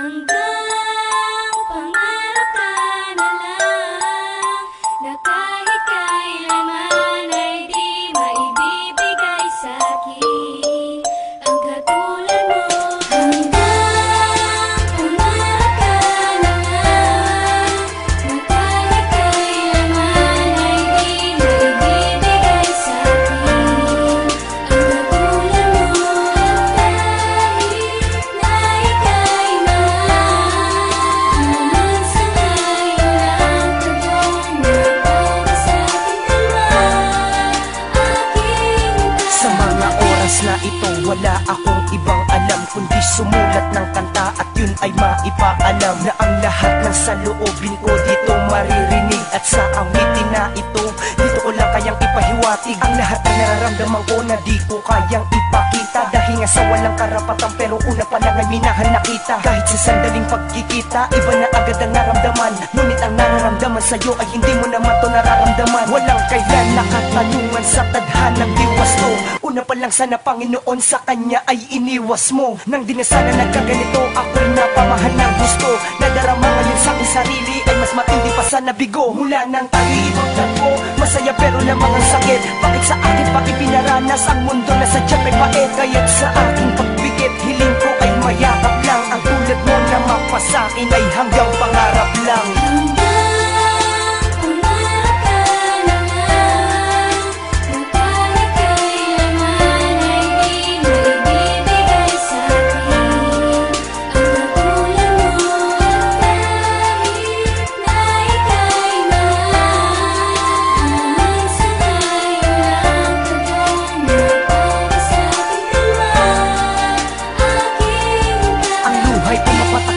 Hanggang pangarap ka na lang, na kahit kailanman ay di maibibigay sa'kin ang katulad mo. Hanggang pangarap ka na lang, na kahit kailanman ay di maibibigay sa'kin ang katulad mo. Na ito wala akong ibang alam kundi sumulat ng kanta at yun ay maipaalam na ang lahat ng saloobin ko dito maririnig at sa awitin na ito dito ko lang kayang ipahiwatig ang lahat ng nararamdaman ko na di ko kayang ipakita dahil nga sa walang karapatan pero una pa lang ay minahan na kita kahit sa sandaling pagkikita iba na agad ang naramdaman ngunit ang nararamdaman sa'yo ay hindi mo naman to nararamdaman walang kailan nakatanungan sa tadhanang diwas to una pa lang sana Panginoon sa kanya ay iniwas mo nang di na sana nagkaganito ako'y napamahal ng gusto nadarama ngayon sa aking sarili ay mas matindi pa sa nabigo mula nang tayo'y ibang tagpo masaya pero lamang ang sakit bakit sa akin pa ipinaranas ang mundo na sadyang may pait kaya't sa aking pagbigit hiling ko ay mayakap lang ang tulad mo na mapasakin ay hanggang pangarap lang.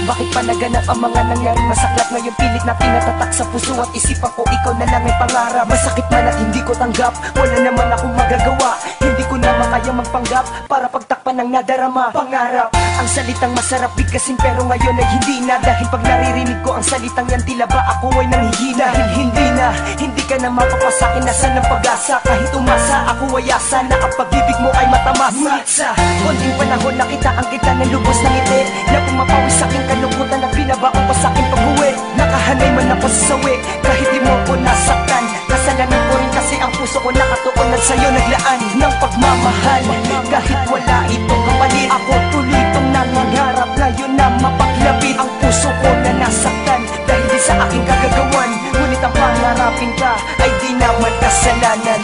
Bakit panaganap ang mga nangyaring masaklat ngayon pilit na pinatatak sa puso at isipan ko ikaw na lang ay pangarap masakit man at hindi ko tanggap wala naman akong magagawa hindi ko na makaya magpanggap para pagtakpan ng nadarama pangarap ang salitang masarap bigkasin pero ngayon ay hindi na dahil pag naririnig ko ang salitang yan tila ba ako ay nanghihina dahil hindi ka na mapapasakin nasan ng pag-asa kahit umasa ako ay asa na ang pag-ibig mo ay matamas ngunit sa konting panahon nakitaan kita ng lubos ng ngiti na pumapawi sa aking kalungkutan at binabaon pa sa aking pag-uwi nakahanay man ako sa sawi kahit di mo ko nasaktan kasalanan ko rin kasi ang puso ko nakatuon at sa'yo naglaan ng pagmamahal kahit wala itong kapalit ako tuloy itong nangangarap ngayon na mapaglapit ang puso ko na nasaktan dahil di sa aking kagagawan ngunit ang pangarapin ka ay di naman kasalanan.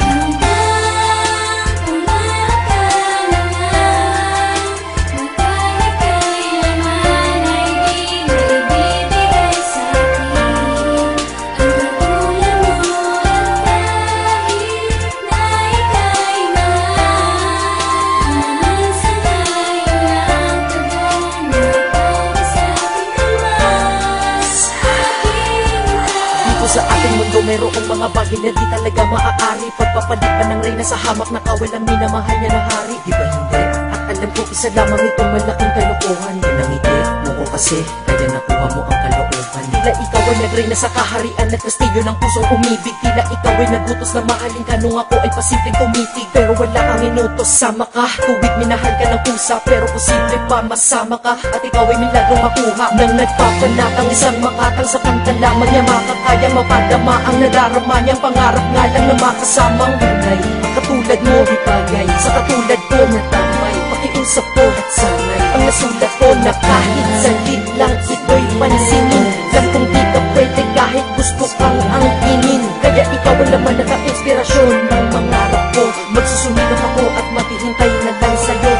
Sa ating mundo mayroong mga bagay na di talaga maaari pagpapalipan ng reyna sa hamak na kawalang minamahal niya na hari di ba hindi? At alam ko isa lamang itong malaking kalokohan yan ang ngiti mo ko kasi kaya nakuha mo ang kalooban tila ikaw ay nagreyna sa kaharian at kastilyo ng pusong umibig tila ikaw ay nagutos na mahalin ka nung ako ay pasimpleng tumitig pero wala kang inutos sama ka tuwid minahal ka ng pusa pero posible pa masama ka at ikaw ay milagrong makuha nang nagpapanatang isang makatang sa kanta lamang niya makakaya mapadama ang nadarama niyang pangarap nga lang na makasamang tunay katulad mo ibagay sa katulad ko na tamay pakiusap ko at sanay ang nasulat ko na kahit saglit lang ito'y pansinin lang kung di ka pwede kahit gusto kang angkinin kaya ikaw ang laman at ang inspirasyon ng mangarap ko magsusunod ako at maghihintay na lang sa'yo